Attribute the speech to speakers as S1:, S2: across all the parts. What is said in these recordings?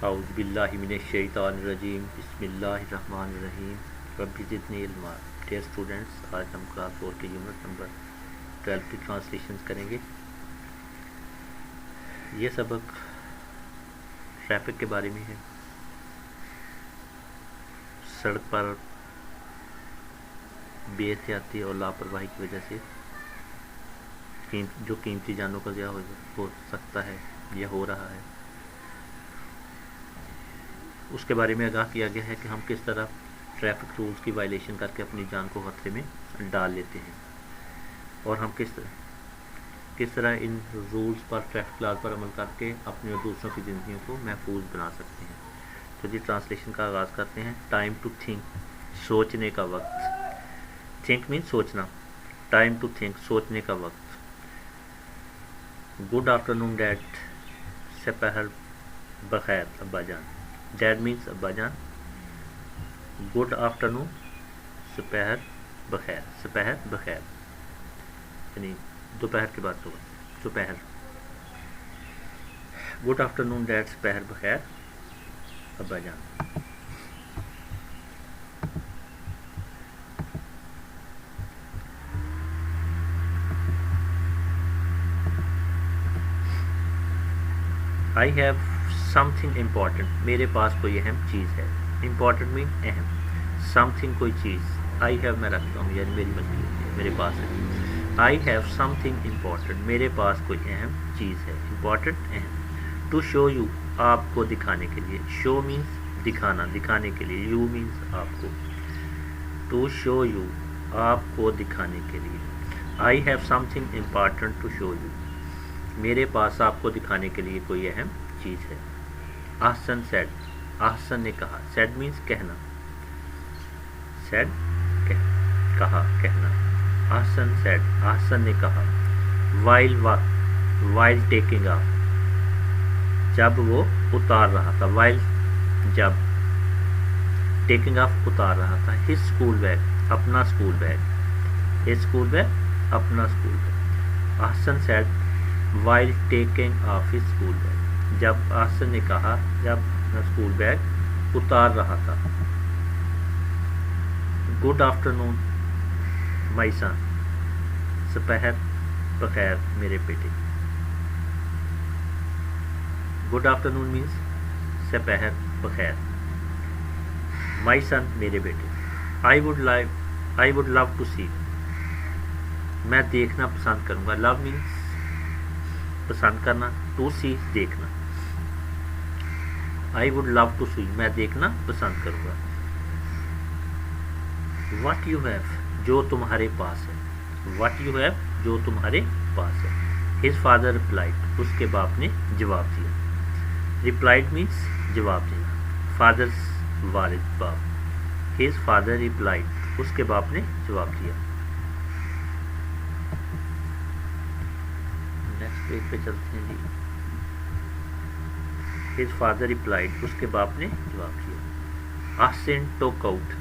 S1: اعوذ باللہ من الشیطان الرجیم بسم اللہ الرحمن الرحیم رب زدنی علما۔ ڈیئر اسٹوڈنٹس، آج ہم کلاس 4 کے یونٹ نمبر 12 کی ٹرانسلیشنز کریں گے۔ یہ سبق ٹریفک کے بارے میں ہے۔ سڑک پر بے احتیاطی اور لاپرواہی کی وجہ سے جو قیمتی جانوں کا ضیاع ہو سکتا ہے یا ہو رہا ہے، اس کے بارے میں آگاہ کیا گیا ہے کہ ہم کس طرح ٹریفک رولز کی وائلیشن کر کے اپنی جان کو خطرے میں ڈال لیتے ہیں، اور ہم کس طرح ان رولز پر، ٹریفک لاز پر عمل کر کے اپنے اور دوسروں کی زندگیوں کو محفوظ بنا سکتے ہیں۔ تو جی ٹرانسلیشن کا آغاز کرتے ہیں۔ ٹائم ٹو تھنک، سوچنے کا وقت۔ تھنک مین سوچنا، ٹائم ٹو تھنک، سوچنے کا وقت۔ گڈ آفٹرنون ڈیڈ، سپہر بخیر ابا جان۔ ڈیڈ مینس ابا جان۔ گڈ آفٹرنون، سپہر بخیر، سپہر بخیر یعنی دوپہر کی بات ہوگا، دوپہر۔ گڈ آفٹرنون ڈیڈ، سپہر بخیر ابا جان۔ I have something important, میرے پاس کوئی اہم چیز ہے۔ امپورٹنٹ مین اہم، سم تھنگ کوئی چیز، آئی ہیو میں رکھتا ہوں یعنی میری ملکیت ہے، میرے پاس ہے۔ I have something important, میرے پاس کوئی اہم چیز ہے۔ امپورٹنٹ اہم۔ ٹو شو یو، آپ کو دکھانے کے لیے۔ شو مینس دکھانا، دکھانے کے لیے۔ یو مینس آپ کو۔ ٹو شو یو، آپ کو دکھانے کے لیے۔ I have something important to show you, میرے پاس آپ کو دکھانے کے لیے کوئی اہم چیز ہے۔ احسن سیڈ، احسن نے کہا۔ سیڈ مینس کہنا، سیڈ کہا، کہنا۔ احسن سیڈ، احسن نے کہا۔ وائل وقت، وائل ٹیکنگ آف، جب وہ اتار رہا تھا۔ وائل جب، ٹیکنگ آف اتار رہا تھا۔ ہز اسکول بیگ، اپنا school bag. His school bag, اپنا school bag. Ahsan said while taking off his school bag, جب احسن نے کہا جب اپنا اسکول بیگ اتار رہا تھا۔ گڈ آفٹرنون مائی سن، سپہر بخیر میرے بیٹے۔ گڈ آفٹرنون مینس سپہر بخیر۔ مائی سن میرے بیٹے۔ آئی وڈ لو ٹو سی، میں دیکھنا پسند کروں گا۔ لو مینس پسند کرنا، ٹو سی دیکھنا۔ آئی وڈ لو ٹو سی، میں دیکھنا پسند کروں گا۔ واٹ یو ہیو، جو تمہارے پاس ہے۔ واٹ یو ہیو، جو تمہارے پاس ہے۔ ہز فادر ریپلائڈ، اس کے باپ نے جواب دیا۔ ریپلائڈ مینس جواب دینا۔ فادر والد، باپ۔ ہز فادر ریپلائڈ، اس کے باپ نے جواب دیا۔ نیکسٹ پیج پہ چلتے ہیں جی۔ ہز فادر ریپلائڈ، اس کے باپ نے جواب دیا۔ احسن ٹوک آؤٹ،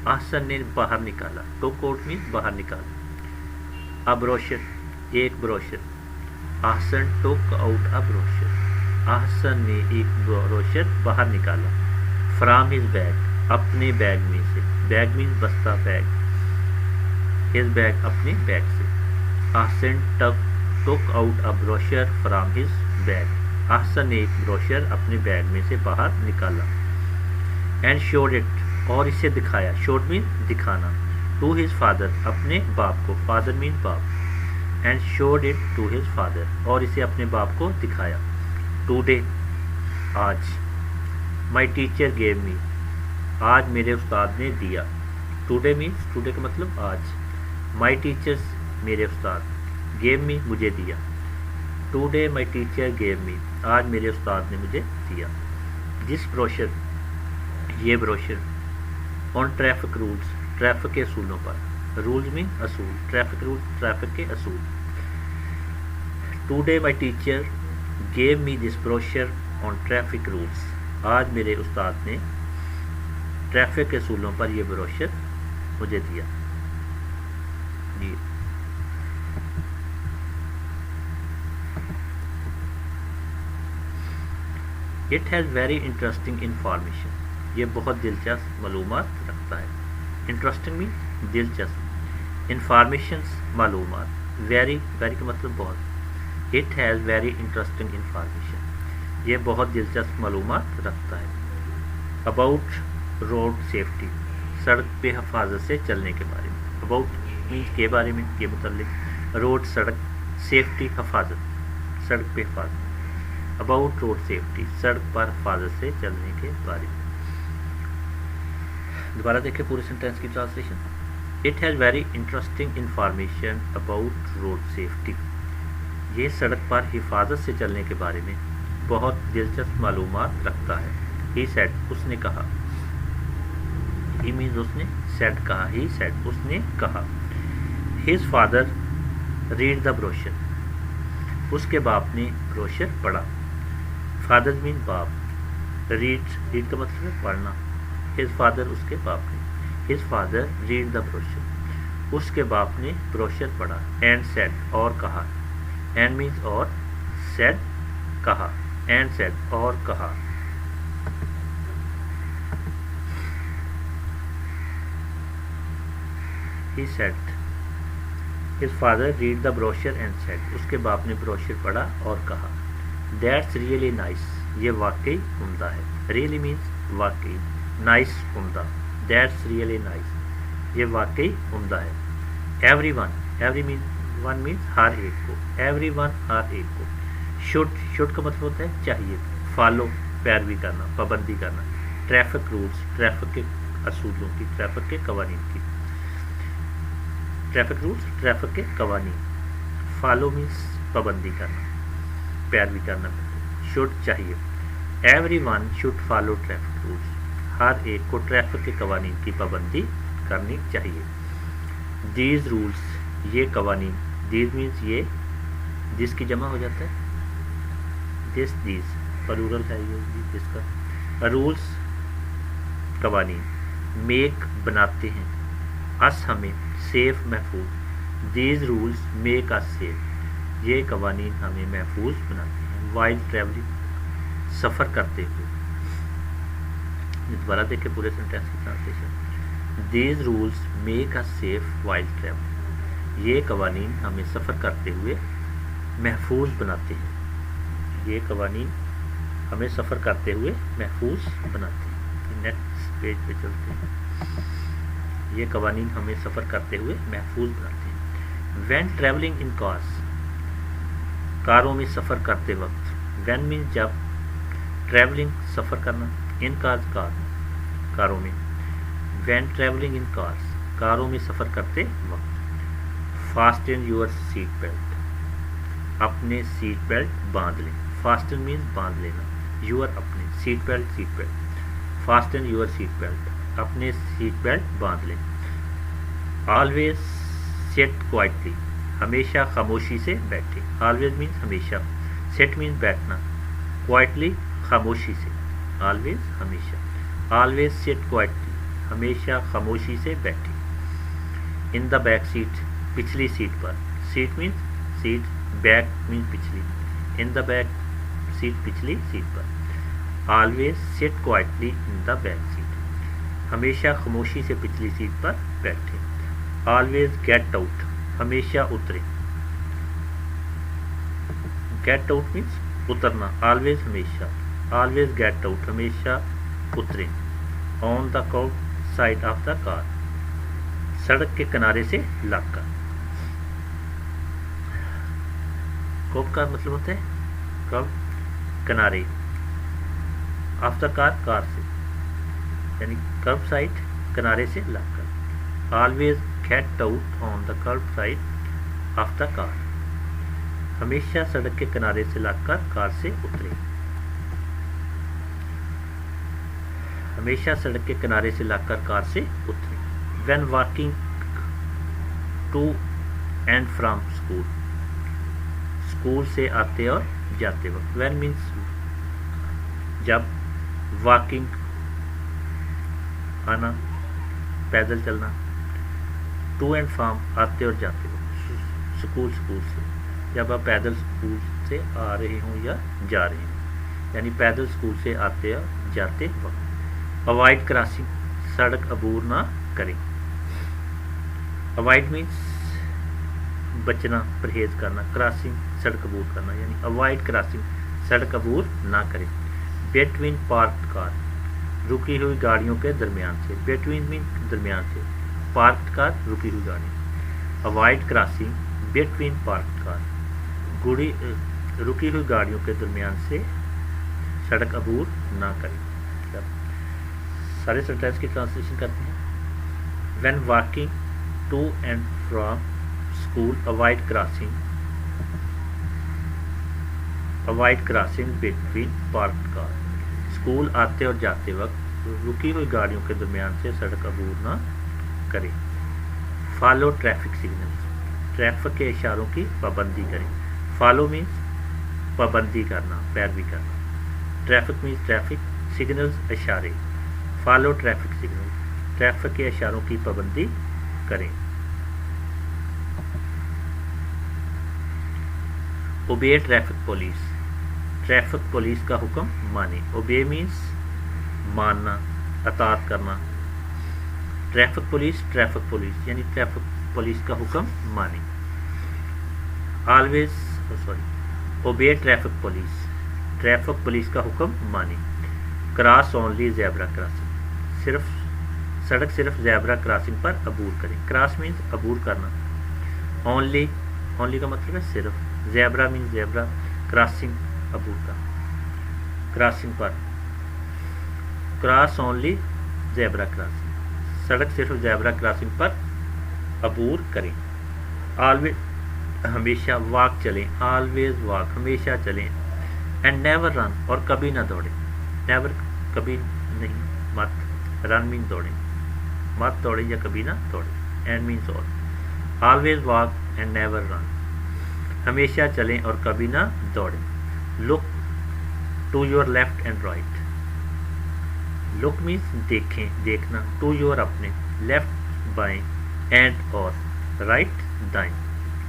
S1: احسن نے باہر نکالا۔ ٹوک آؤٹ مینس باہر نکالا۔ بروشر، ایک brochure. Ahsan took out a brochure, احسن نے ایک بروشر باہر نکالا۔ فرام ہز بیگ، اپنے بیگ میں سے۔ بیگ مینس بستہ، بیگ۔ ہز بیگ، اپنے بیگ سے۔ Ahsan took out a brochure from his bag, Ahsan نے ایک بروشر اپنے بیگ میں سے باہر نکالا۔ اینڈ شوڈ اٹ، اور اسے دکھایا۔ شوڈ مین دکھانا۔ ٹو ہز فادر، اپنے باپ کو۔ فادر مین باپ۔ And showed it to his father, اور اسے اپنے باپ کو دکھایا۔ ٹوڈے، آج۔ مائی ٹیچر گیو می، آج میرے استاد نے دیا۔ ٹوڈے مینس، ٹوڈے کا مطلب آج۔ مائی ٹیچرز، میرے استاد۔ گیو می، مجھے دیا۔ ٹوڈے مائی ٹیچر گیو می، آج میرے استاد نے مجھے دیا۔ دس بروشر، یہ brochure. On traffic rules, traffic کے اصولوں پر۔ رولز مین اصول، ٹریفک رول، ٹریفک کے اصول۔ Today my teacher gave me this brochure on traffic rules, آج میرے استاد نے ٹریفک کے اصولوں پر یہ بروشر مجھے دیا۔ جی it has very interesting information. یہ بہت دلچسپ معلومات رکھتا ہے. انٹرسٹنگ مین دلچسپ, انفارمیشنس معلومات, ویری ویری کا مطلب بہت. It has very interesting information, یہ بہت دلچسپ معلومات رکھتا ہے. اباؤٹ روڈ سیفٹی, سڑک پہ حفاظت سے چلنے کے بارے میں. اباؤٹ مینس کے بارے میں, کے متعلق. روڈ سڑک, سیفٹی حفاظت, سڑک پہ حفاظت. اباؤٹ روڈ سیفٹی, سڑک پر حفاظت سے چلنے کے بارے میں. دوبارہ دیکھیں پورے سینٹینس کی translation. It has very interesting information about road safety. یہ سڑک پر حفاظت سے چلنے کے بارے میں بہت دلچسپ معلومات رکھتا ہے. ہی سیڈ, اس نے کہا. ہی مینز اس نے, سیڈ کہا, ہی سیڈ اس نے کہا. His father read the brochure, اس کے باپ نے بروشر پڑھا. فادر مین باپ, ریڈ کا مطلب ہے پڑھنا. ہز فادر اس کے باپ نے, his father read the brochure, اس کے باپ نے بروشر پڑھا. اینڈ سیڈ, اور کہا. اینڈ مینز اور, سیڈ کہا, اینڈ سیڈ اور کہا. He said, his father read the brochure and said, اس کے باپ نے بروشر پڑھا اور کہا. That's really nice, یہ واقعی عمدہ ہے. Really means واقعی, nice عمدہ. That's really nice, یہ واقعی عمدہ ہے. Everyone, everyone means ہر ایک کو. Everyone ہر ایک کو. should کا مطلب ہوتا ہے چاہیے. follow پیروی کرنا, پابندی کرنا. ٹریفک رولس, ٹریفک کے اصولوں کی, ٹریفک کے قوانین کی. ٹریفک رولس, ٹریفک کے قوانین. فالو مینس پابندی کرنا, پیروی کرنا. شوڈ چاہیے. Every one should follow traffic rules, ہر ایک کو ٹریفک کے قوانین کی پابندی کرنی چاہیے. دیز رولس, یہ قوانین. دیز مینس یہ, جس کی جمع ہو جاتا ہے دس, دیز پلورل ہے یہ جس کا. رولس قوانین. میک بناتے ہیں, اس ہمیں, سیف محفوظ. These rules make us safe, یہ قوانین ہمیں محفوظ بناتے ہیں. وائل ٹریولنگ, سفر کرتے ہوئے. دوبارہ دیکھیں پورے سینٹینس کی translation. These rules make us safe while travelling, یہ قوانین ہمیں سفر کرتے ہوئے محفوظ بناتے ہیں. یہ قوانین ہمیں سفر کرتے ہوئے محفوظ بناتے ہیں. نیکسٹ پیج پہ چلتے ہیں. یہ قوانین ہمیں سفر کرتے ہوئے محفوظ بناتے ہیں. وین ٹریولنگ ان کارس, کاروں میں سفر کرتے وقت. وین مینس جب, ٹریولنگ سفر کرنا, ان کارز کار, کاروں میں. وین ٹریولنگ ان کارس, کاروں میں سفر کرتے وقت. فاسٹن یور سیٹ بیلٹ, اپنے سیٹ بیلٹ باندھ لیں. فاسٹن مینس باندھ لینا, یور اپنے, seat belt seat belt. Fasten your seat belt, اپنے سیٹ بیلٹ باندھ لیں. آلویز سیٹ کوائٹلی, ہمیشہ خاموشی سے بیٹھے. آلویز مینس ہمیشہ, سیٹ مینس بیٹھنا, کوائٹلی خاموشی سے. آلویز ہمیشہ. آلویز سیٹ کوائٹلی, ہمیشہ خاموشی سے بیٹھے. ان دا بیک سیٹ, پچھلی سیٹ پر. Seat means seat, back means پچھلی. ان دا بیک سیٹ, پچھلی سیٹ پر. Always sit quietly in the back seat, ہمیشہ خاموشی سے پچھلی سیٹ پر بیٹھے. آلویز گیٹ آؤٹ, ہمیشہ اترے. گیٹ آؤٹ مینس اترنا, آلویز ہمیشہ. آلویز گیٹ آؤٹ, ہمیشہ اترے. آن دا کارب سائڈ آف دا کار, سڑک کے کنارے سے لگ کر. کارب کا مطلب ہوتا ہے کارب, کنارے. آف دا کار, کار سے, یعنی کرب سائڈ, کنارے سے لگ کر. Always get out on the kerb side of the car, ہمیشہ سڑک کے کنارے سے لگ کر کار سے اترے. ہمیشہ سڑک کے کنارے سے لگ کر کار سے اترے. When walking to and from school, school سے آتے اور جاتے وقت. وین مینس جب, واکنگ آنا, پیدل چلنا. ٹو اینڈ فرام آتے اور جاتے وقت. اسکول, اسکول سے, جب آپ پیدل اسکول سے آ رہے ہوں یا جا رہے ہوں. یعنی پیدل اسکول سے آتے اور جاتے وقت. اوائڈ کراسنگ, سڑک عبور نہ کریں. اوائڈ مینس بچنا, پرہیز کرنا. کراسنگ سڑک عبور کرنا, یعنی اوائڈ کراسنگ سڑک عبور نہ کریں. بٹوین پارکڈ کار, رکی ہوئی گاڑیوں کے درمیان سے. بٹوین مین درمیان سے, پارکڈ کار رکی ہوئی گاڑی. اوائڈ کراسنگ بٹوین پارکڈ کار, رکی ہوئی گاڑیوں کے درمیان سے سڑک عبور نہ کریں. سارے سینٹینس کی ٹرانسلیشن کرتے ہیں. When walking to and from school avoid crossing between parked car. School آتے اور جاتے وقت رکی ہوئی گاڑیوں کے درمیان سے سڑک عبور نہ کریں. فالو ٹریفک سگنلز, ٹریفک کے اشاروں کی پابندی کریں. فالو مینس پابندی کرنا, پیروی کرنا. ٹریفک مینس ٹریفک, سگنلز اشارے. فالو ٹریفک سگنل, ٹریفک کے اشاروں کی پابندی کریں. Obey traffic police, traffic police کا حکم مانیں. اوبے مینس ماننا, اطاعت کرنا. ٹریفک پولیس یعنی ٹریفک پولیس کا حکم مانیں. Obey traffic police, traffic police کا حکم مانیں. کراس اونلی زیبرا کراسنگ, صرف زیبرا کراسنگ پر عبور کریں. کراس مینس عبور کرنا. اونلی کا مطلب ہے صرف. زیبرا مینس زیبرا, کراسنگ عبور کرنا. کراسنگ پر, کراس اونلی زیبرا کراسنگ, صرف زیبرا کراسنگ پر عبور کریں. آلویز ہمیشہ واک چلیں. آلویز واک ہمیشہ چلیں. اینڈ نیور رن, اور کبھی نہ دوڑیں. نیور کبھی نہیں, مت. رن مین دوڑیں, مت دوڑیں یا کبھی نہ دوڑیں. اینڈ مینس اور. Always walk and never run, ہمیشہ چلیں اور کبھی نہ دوڑیں. Look to your left and right. Look means دیکھیں, دیکھنا. ٹو یور اپنے, لیفٹ بائیں, اینڈ اور رائٹ دائیں.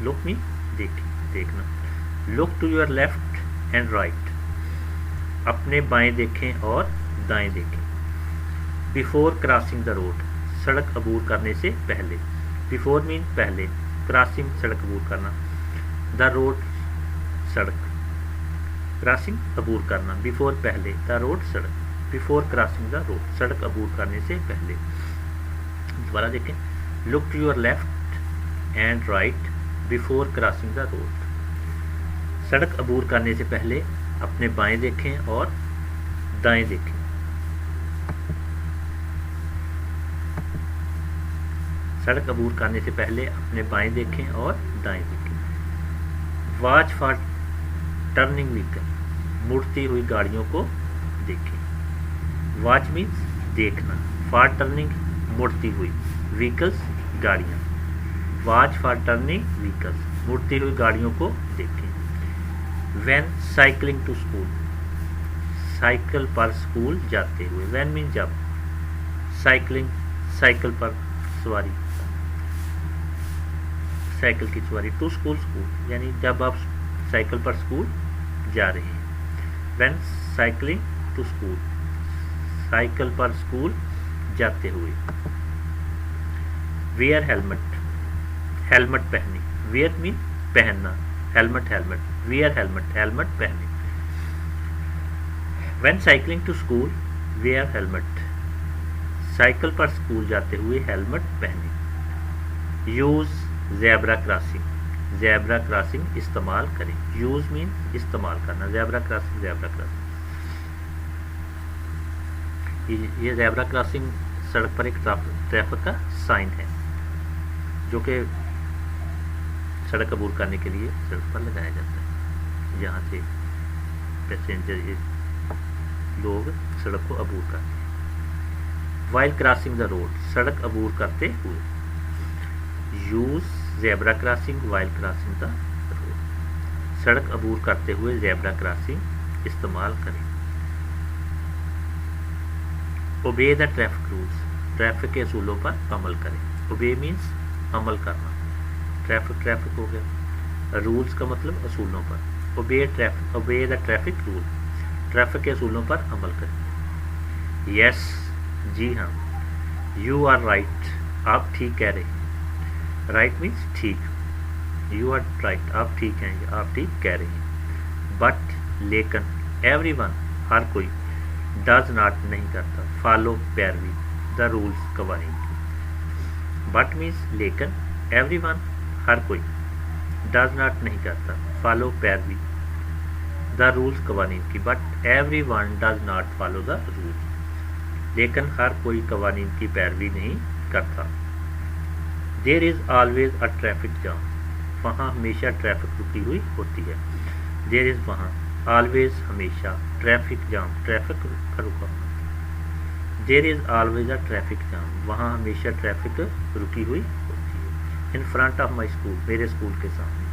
S1: لک مینس دیکھیں, دیکھنا. Look to your left and right, اپنے بائیں دیکھیں اور دائیں دیکھیں. بیفور کراسنگ دا روڈ, سڑک عبور کرنے سے پہلے. بیفور مین پہلے, کراسنگ سڑک عبور کرنا. دا روڈ سڑک, کراسنگ عبور کرنا. بیفور پہلے, دا روڈ سڑک. بیفور کراسنگ دا روڈ, سڑک عبور کرنے سے پہلے. دوبارہ دیکھیں. Look to your left and right before crossing the road, سڑک عبور کرنے سے پہلے اپنے بائیں دیکھیں اور دائیں دیکھیں. سڑک عبور کرنے سے پہلے اپنے بائیں دیکھیں اور دائیں دیکھیں. واچ فار ٹرننگ وہیکل, مڑتی ہوئی گاڑیوں کو دیکھیں. واچ مینس دیکھنا. فار ٹرننگ مڑتی ہوئی, وہیکلس گاڑیاں. واچ فار ٹرننگ وہیکلس, مڑتی ہوئی گاڑیوں کو دیکھیں. When cycling to school, cycle پر اسکول جاتے ہوئے. وین مین جب. سائیکلنگ سائیکل پر سواری, سائیکل کی سواری. ٹو اسکول اسکول یعنی جب آپ سائیکل پر اسکول جا رہے ہیں. When cycling to school, cycle پر اسکول جاتے ہوئے. ویئر ہیلمٹ, ہیلمٹ پہنیں. ویئر مین پہننا, helmet helmet. Wear helmet, helmet پہنیں. When cycling to school wear helmet, cycle پر اسکول جاتے ہوئے ہیلمٹ پہنیں. Use zebra crossing, zebra crossing استعمال کریں. یوز مین استعمال کرنا. Zebra crossing, zebra crossing. یہ زیبرا کراسنگ سڑک پر ایک ٹریفک کا سائن ہے جو کہ سڑک عبور کرنے کے لیے سڑک پر لگایا جاتا ہے, جہاں سے پیسنجر لوگ سڑک کو عبور کرتے ہیں. وائل کراسنگ دا روڈ, سڑک عبور کرتے ہوئے. Use zebra crossing while crossing the road, سڑک عبور کرتے ہوئے زیبرا کراسنگ استعمال کریں. Obey the traffic rules, traffic کے اصولوں پر عمل کریں. اوبے مینس عمل کرنا. ٹریفک ہو گیا, رولز کا مطلب اصولوں پر. Obey the traffic rule, traffic کے اصولوں پر عمل کریں. یس جی ہاں. یو آر رائٹ آپ ٹھیک کہہ رہے ہیں. رائٹ مینس ٹھیک. یو آر رائٹ آپ ٹھیک ہیں یا آپ ٹھیک کہہ رہے ہیں. بٹ لیکن ایوری ون ہر کوئی ڈز ناٹ نہیں کرتا فالو پیروی دا رولس قوانین کی. بٹ مینس لیکن ایوری ون ہر کوئی ڈز ناٹ نہیں کرتا فالو پیروی دا رولس قوانین کی. But everyone does not follow the rules لیکن ہر کوئی قوانین کی پیروی نہیں کرتا. دیر از آلویز اے ٹریفک جام وہاں ہمیشہ ٹریفک رکی ہوئی ہوتی ہے. دیر از وہاں آلویز ہمیشہ ٹریفک جام ٹریفک رکا ہونا. دیر از آلویز اے ٹریفک جام وہاں ہمیشہ ٹریفک رکی ہوئی ہوتی ہے. In front of my school میرے اسکول کے سامنے.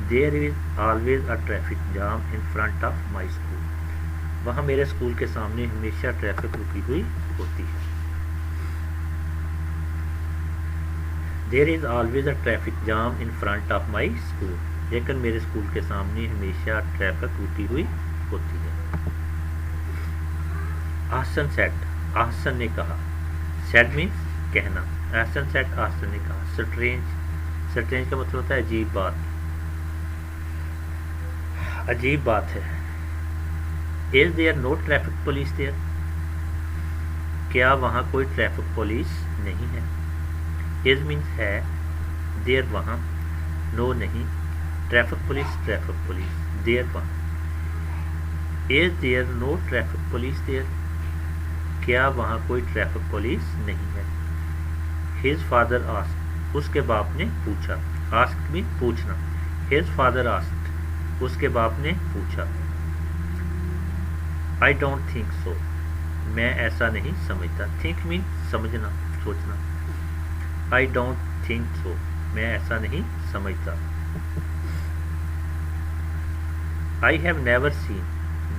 S1: There is always a traffic jam in front of my school وہاں میرے اسکول کے سامنے ہمیشہ ٹریفک رکی ہوئی ہوتی ہے. There is always a traffic jam in front of my school لیکن میرے اسکول کے سامنے ہمیشہ ٹریفک رکی ہوئی ہوتی ہے. احسن سیٹ احسن نے کہا. سیٹ مینس کہنا. احسن سیٹ احسن نے کہا. سٹرینج سٹرینج کا مطلب ہوتا ہے عجیب بات. عجیب بات ہے. Is there no traffic police there کیا وہاں کوئی ٹریفک پولیس نہیں ہے. از مینس ہے. دیئر وہاں. نو نہیں. ٹریفک پولیس دیئر وہاں. Is there no traffic police there کیا وہاں کوئی ٹریفک پولیس نہیں ہے. ہز فادر آسکڈ اس کے باپ نے پوچھا. آسکڈ مین پوچھنا. ہز فادر آسکڈ اس کے باپ نے پوچھا. آئی ڈونٹ تھنک سو میں ایسا نہیں سمجھتا. تھنک مین سمجھنا سوچنا. آئی ڈونٹ تھنک سو میں ایسا نہیں سمجھتا. آئی ہیو نیور سین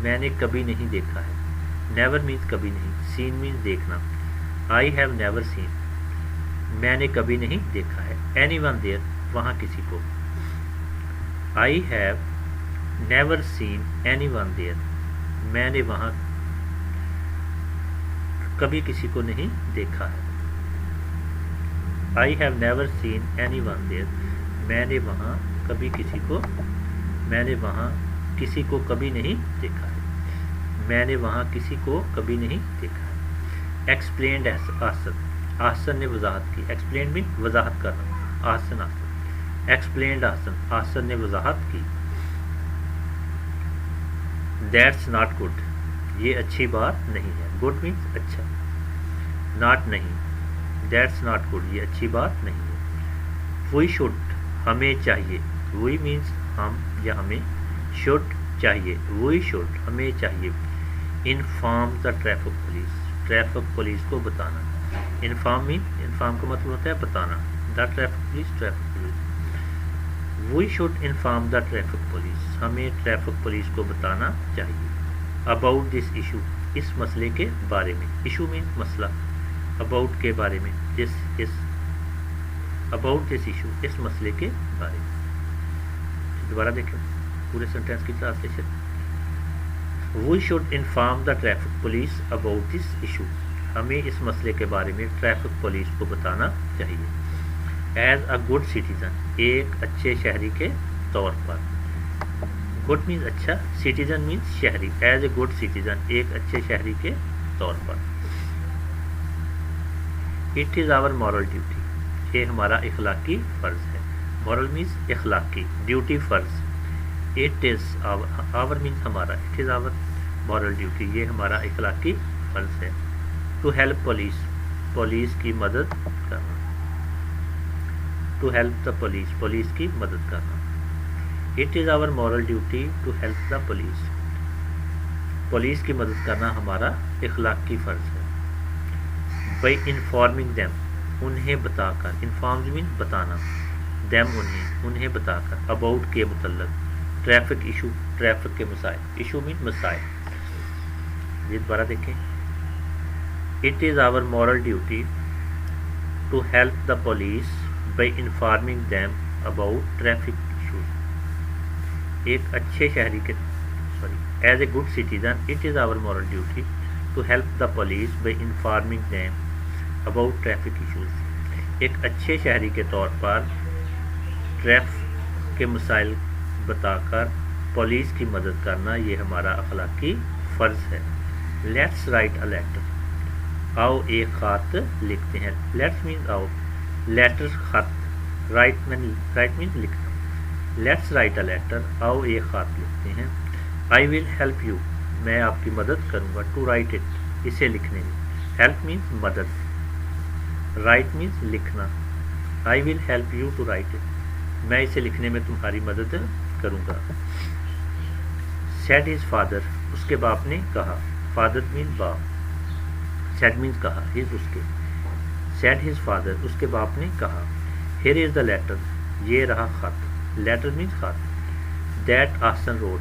S1: میں نے کبھی نہیں دیکھا ہے. نیور مینس کبھی نہیں. سین مینس دیکھنا. آئی ہیو نیور سین میں نے کبھی نہیں دیکھا ہے. اینی ون دیئر وہاں کسی کو. I have never seen anyone there میں نے وہاں کبھی کسی کو نہیں دیکھا ہے. I have never seen anyone there میں نے وہاں کبھی کسی کو کبھی نہیں دیکھا ہے. میں نے وہاں کسی کو کبھی نہیں دیکھا ہے. ایکسپلینڈ احسن احسن نے وضاحت کی. ایکسپلینڈ میں وضاحت کرنا. احسن ایکسپلینڈ احسن نے وضاحت کی. دیٹس ناٹ گڈ یہ اچھی بات نہیں ہے. گڈ مینس اچھا. ناٹ نہیں. دیٹس ناٹ گڈ یہ اچھی بات نہیں ہے. وی شوڈ ہمیں چاہیے. وی مینس ہم یا ہمیں. شوڈ چاہیے. وی شوڈ ہمیں چاہیے. Inform the traffic police traffic police کو بتانا. انفارم کا مطلب ہوتا ہے بتانا. The traffic police. We should inform the traffic police ہمیں ٹریفک پولیس کو بتانا چاہیے. اباؤٹ دس ایشو اس مسئلے کے بارے میں. ایشو میں مسئلہ. اباؤٹ کے بارے میں. اباؤٹ دس ایشو اس مسئلے کے بارے میں. دوبارہ دیکھیں پورے سینٹینس کی translation. We should inform the traffic police about this issue ہمیں اس مسئلے کے بارے میں ٹریفک پولیس کو بتانا چاہیے. ایز اے گڈ سٹیزن ایک اچھے شہری کے طور پر. گڈ مینس اچھا. سٹیزن مینس شہری. ایز اے گڈ سٹیزن ایک اچھے شہری کے طور پر. It is our moral duty یہ ہمارا اخلاقی فرض ہے. مورل مینس اخلاقی. ڈیوٹی فرض. اٹ از آور مینس ہمارا. It is our moral duty یہ ہمارا اخلاقی فرض ہے. ٹو ہیلپ پولیس پولیس کی مدد کرنا. To help the police police کی مدد کرنا. It is our moral duty to help the police police کی مدد کرنا ہمارا اخلاقی فرض ہے. بائی انفارمنگ دیم انہیں بتا کر. انفارم مین بتانا. دیم انہیں بتا کر. اباؤٹ کے متعلق. ٹریفک ایشو ٹریفک کے مسائل. ایشو مین مسائل. یہ دوبارہ دیکھیں. It is our moral duty to help the police by informing them about traffic issues ایک اچھے شہری کے As a good citizen, it is our moral duty to help the police by informing them about traffic issues. ایک اچھے شہری کے طور پر traffic کے مسائل بتا کر پولیس کی مدد کرنا یہ ہمارا اخلاقی فرض ہے. Let's write a letter. آؤ ایک خط لکھتے ہیں. لیٹس مینز آؤ, لیٹر خط, رائٹ مینز لکھنا. Let's write a letter. آؤ ایک خط لکھتے ہیں. آئی ول ہیلپ یو, میں آپ کی مدد کروں گا. ٹو رائٹ اٹ, اسے لکھنے میں. ہیلپ مینز مدد, رائٹ مینز لکھنا. I will help you to write it, میں اسے لکھنے میں تمہاری مدد کروں گا. سیڈ ہز فادر, اس کے باپ نے کہا. فادر مینز باپ, سیڈ مینز کہا, ہز اس کے. سیڈ ہز فادر, اس کے باپ نے کہا. ہیئر از دا لیٹر, یہ رہا خط. لیٹر مینز خط. دیٹ آسن روڈ,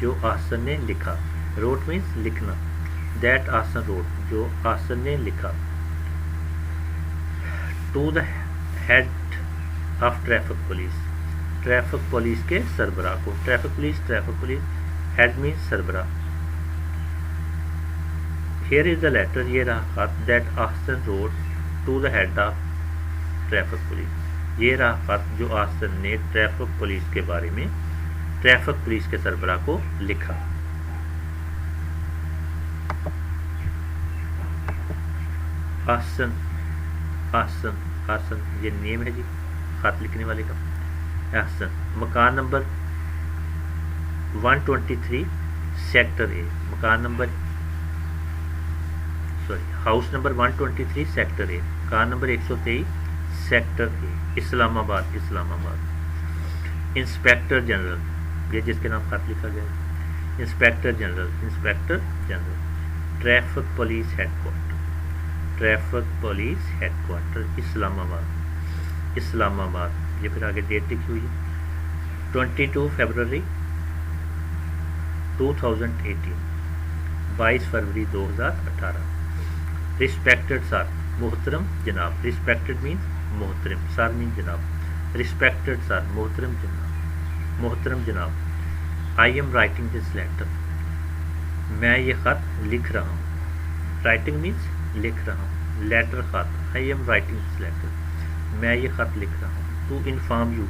S1: جو آسن نے لکھا. روٹ مینز لکھنا. دیٹ آسن روڈ, جو آسن نے لکھا. To the head of traffic police, traffic police کے سربراہ کو. ٹریفک پولیس, ہیڈ مینز سربراہ. ہیئر از دا لیٹر, یہ رہا خط. That Ahsan wrote to the head of traffic police, یہ رہا خط جو آسن نے ٹریفک پولیس کے بارے میں ٹریفک پولیس کے سربراہ کو لکھا. آسن یہ نیم ہے جی خط لکھنے والے کا. آسن, مکان نمبر 123 سیکٹر اے. مکان نمبر ہاؤس نمبر 123 سیکٹر اے. مکان نمبر 123 سیکٹر اے, اسلام آباد. انسپیکٹر جنرل, یہ جس کے نام خط لکھا گیا ہے. Inspector general. Traffic police headquarter Islamabad. یہ پھر آگے ڈیٹ لکھی ہوئی ہے 22 فیبروری 2018, 22 فروری 2018. رسپیکٹڈ سر, محترم جناب. رسپیکٹڈ مینز محترم, سر مینز جناب. رسپیکٹڈ سر, محترم جناب. I am writing this letter, میں یہ خط لکھ رہا ہوں. رائٹنگ مینز لکھ رہا ہوں. لیٹر خط. I am writing this letter, میں یہ خط لکھ رہا ہوں. ٹو انفارم یو,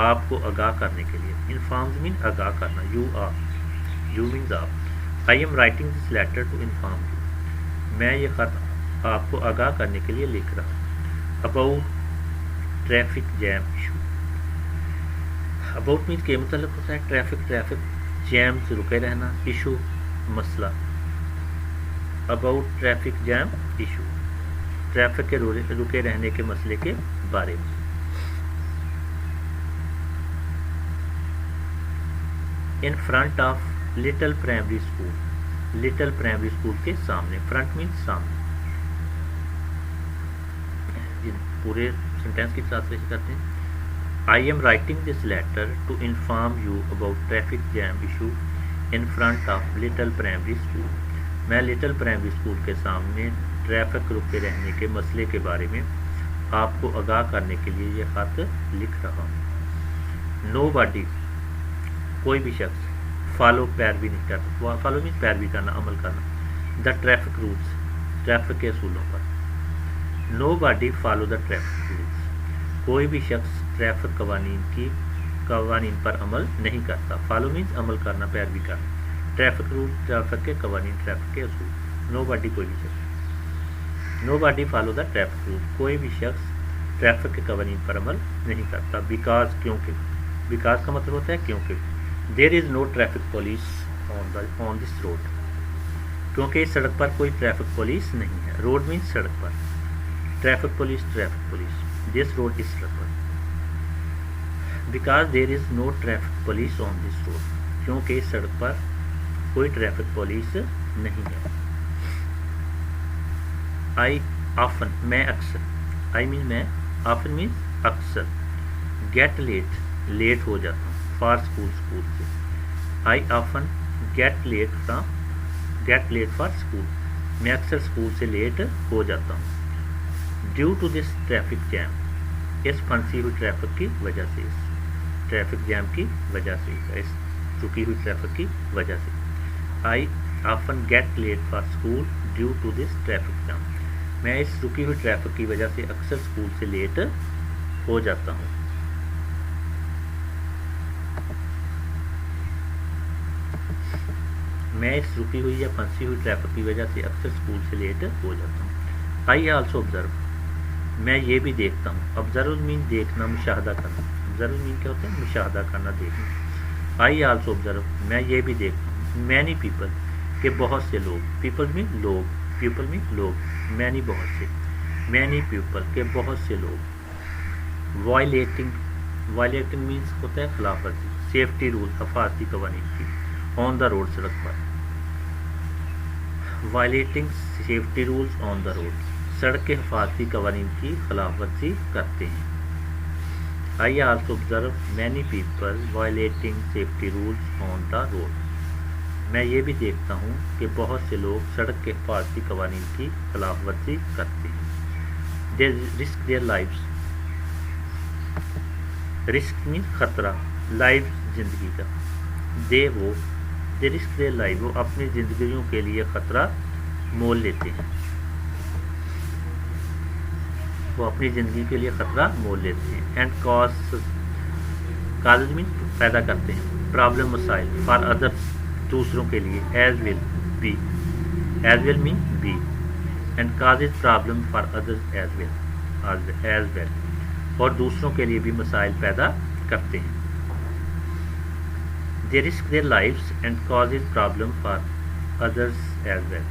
S1: آپ کو آگاہ کرنے کے لیے. انفارم مینز آگاہ کرنا. یو مینز آپ. I am writing this letter to inform you, میں یہ خط آپ کو آگاہ کرنے کے لیے لکھ رہا ہوں. About traffic jam issue. About means کے متعلق ہوتا ہے ٹریفک. جیم سے رکے رہنا. ایشو مسئلہ. About traffic jam issue, traffic کے رکے رہنے کے مسئلے کے بارے میں. In front of little primary school, little primary school کے سامنے. فرنٹ مینز سامنے. پورے سینٹینس کی ٹرانسلیشن کرتے ہیں. I am writing this letter to inform you about traffic jam issue in front of little primary school. میں little primary school کے سامنے ٹریفک رکے رہنے کے مسئلے کے بارے میں آپ کو آگاہ کرنے کے لیے یہ خط لکھ رہا ہوں. نو باڈی, کوئی بھی شخص. فالو, پیروی نہیں کرتا. فالو مینز پیروی کرنا, عمل کرنا. دا ٹریفک رولس, ٹریفک کے اصولوں پر. Nobody follow the traffic rules, کوئی بھی شخص ٹریفک قوانین پر عمل نہیں کرتا. فالو مینز عمل کرنا, پیروی کرنا. ٹریفک رول, ٹریفک کے قوانین, ٹریفک کے اصول. نو باڈی, کوئی بھی شخص. Nobody follow the traffic rule, کوئی بھی شخص ٹریفک کے قوانین پر عمل نہیں کرتا. بیکاز, کیونکہ. بیکاز کا مطلب ہوتا ہے کیونکہ. دیر is no traffic police on this road, کیونکہ اس سڑک پر کوئی ٹریفک پولیس نہیں ہے. روڈ مینز سڑک پر. ٹریفک پولیس, دس روڈ, اس سڑک پر. Because there is no traffic police on this road, کیونکہ اس سڑک پر کوئی ٹریفک پولیس نہیں ہے. آئی آفن, میں اکثر. آئی مین میں, آفن مینز اکثر. گیٹ لیٹ, لیٹ ہو جاتا ہوں. فار اسکول, اسکول سے. I often get late for school, میں اکثر اسکول سے لیٹ ہو جاتا ہوں. Due to this traffic jam, اس پھنسی ہوئی ٹریفک کی وجہ سے, اس ٹریفک جیم کی وجہ سے, اس رکی ہوئی ٹریفک کی وجہ سے. I often get late for school due to this traffic jam. میں اس رکی ہوئی ٹریفک کی وجہ سے اکثر اسکول سے لیٹ ہو جاتا ہوں. میں اس رکی ہوئی یا پھنسی ہوئی ٹریفک کی وجہ سے اکثر اسکول سے لیٹ ہو جاتا ہوں. آئی آلسو آبزرو. میں یہ بھی دیکھتا ہوں. آبزرو مین دیکھنا, مشاہدہ کرنا. آبزرو مین کیا ہوتا ہے؟ مشاہدہ کرنا, دیکھنا. آئی آلسو آبزرو. میں یہ بھی دیکھتا ہوں. مینی پیپل کہ بہت سے لوگ. پیپل میں لوگ. پیپل میں لوگ. مینی بہت سے. مینی پیپل کہ بہت سے لوگ. وائلیٹنگ مینس ہوتا ہے خلاف ورزی. سیفٹی رول حفاظتی قوانین کی. آن دا روڈ سڑک پر. Violating safety rules on the road. سڑک کے حفاظتی قوانین کی خلاف ورزی کرتے ہیں. I also observe many people violating safety rules on the road. میں یہ بھی دیکھتا ہوں کہ بہت سے لوگ سڑک کے حفاظتی قوانین کی خلاف ورزی کرتے ہیں. They risk their lives. Risk means خطرہ, لائف زندگی کا. دے رسک دیئر لائف وہ اپنی زندگیوں کے لیے خطرہ مول لیتے ہیں. وہ اپنی زندگی کے لیے خطرہ مول لیتے ہیں. اینڈ کازز مینس پیدا کرتے ہیں. پرابلم مسائل. فار ادرس دوسروں کے لیے. As well mean be. And causes problem for others as well. اور دوسروں کے لیے بھی مسائل پیدا کرتے ہیں. They risk their lives and causes problem for others as well.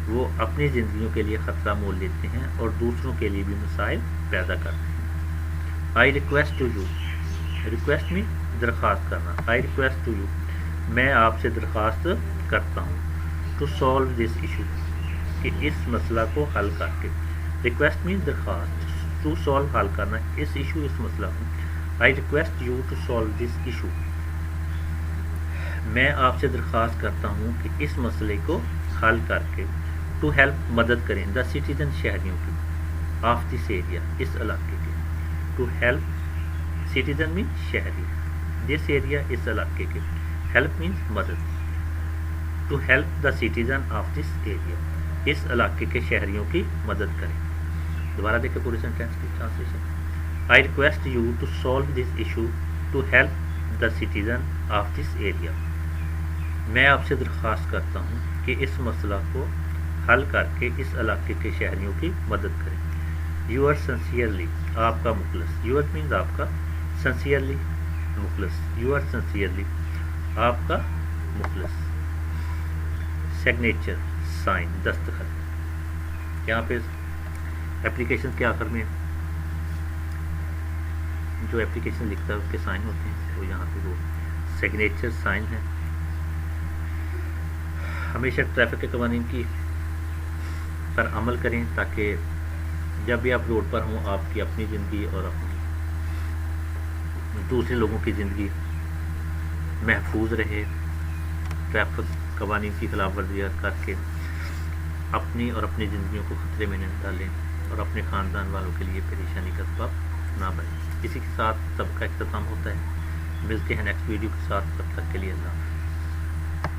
S1: وہ اپنی زندگیوں کے لیے خطرہ مول لیتے ہیں اور دوسروں کے لیے بھی مسائل پیدا کرتے ہیں. I request to you. Request میں درخواست کرنا. I request to you. میں آپ سے درخواست کرتا ہوں. To solve this issue. کہ اس مسئلہ کو حل کر کے. Request میں درخواست. To solve حل کرنا. اس ایشو اس مسئلہ کو. I request you to solve this issue. میں آپ سے درخواست کرتا ہوں کہ اس مسئلے کو حل کر کے. ٹو ہیلپ مدد کریں. دا سٹیزن شہریوں کی. آف دس ایریا اس علاقے کے. ٹو ہیلپ سٹیزن مینس شہری. دس ایریا اس علاقے کے. ہیلپ مینس مدد. To help the citizen of this area اس علاقے کے شہریوں کی مدد کریں. دوبارہ دیکھیں پورے سینٹینس کی translation. I request you to solve this issue to help the citizen of this area. میں آپ سے درخواست کرتا ہوں کہ اس مسئلہ کو حل کر کے اس علاقے کے شہریوں کی مدد کریں. یور سنسیئرلی آپ کا مخلص. یور مینز آپ کا. سنسیئرلی مخلص. یور سنسیئرلی آپ کا مخلص. سگنیچر سائن دستخط. یہاں پہ اپلیکیشن کے آخر میں جو اپلیکیشن لکھتا ہے اس کے سائن ہوتے ہیں, تو یہاں پہ وہ سگنیچر سائن ہے. ہمیشہ ٹریفک کے قوانین کی پر عمل کریں تاکہ جب بھی آپ روڈ پر ہوں آپ کی اپنی زندگی اور اپنی دوسرے لوگوں کی زندگی محفوظ رہے. ٹریفک قوانین کی خلاف ورزیاں کر کے اپنی اور اپنی زندگیوں کو خطرے میں نہ ڈالیں اور اپنے خاندان والوں کے لیے پریشانی کا سبب نہ بنیں. اسی کے ساتھ سب کا اختتام ہوتا ہے. ملتے ہیں نیکسٹ ویڈیو کے ساتھ. تب تک کے لیے اللہ.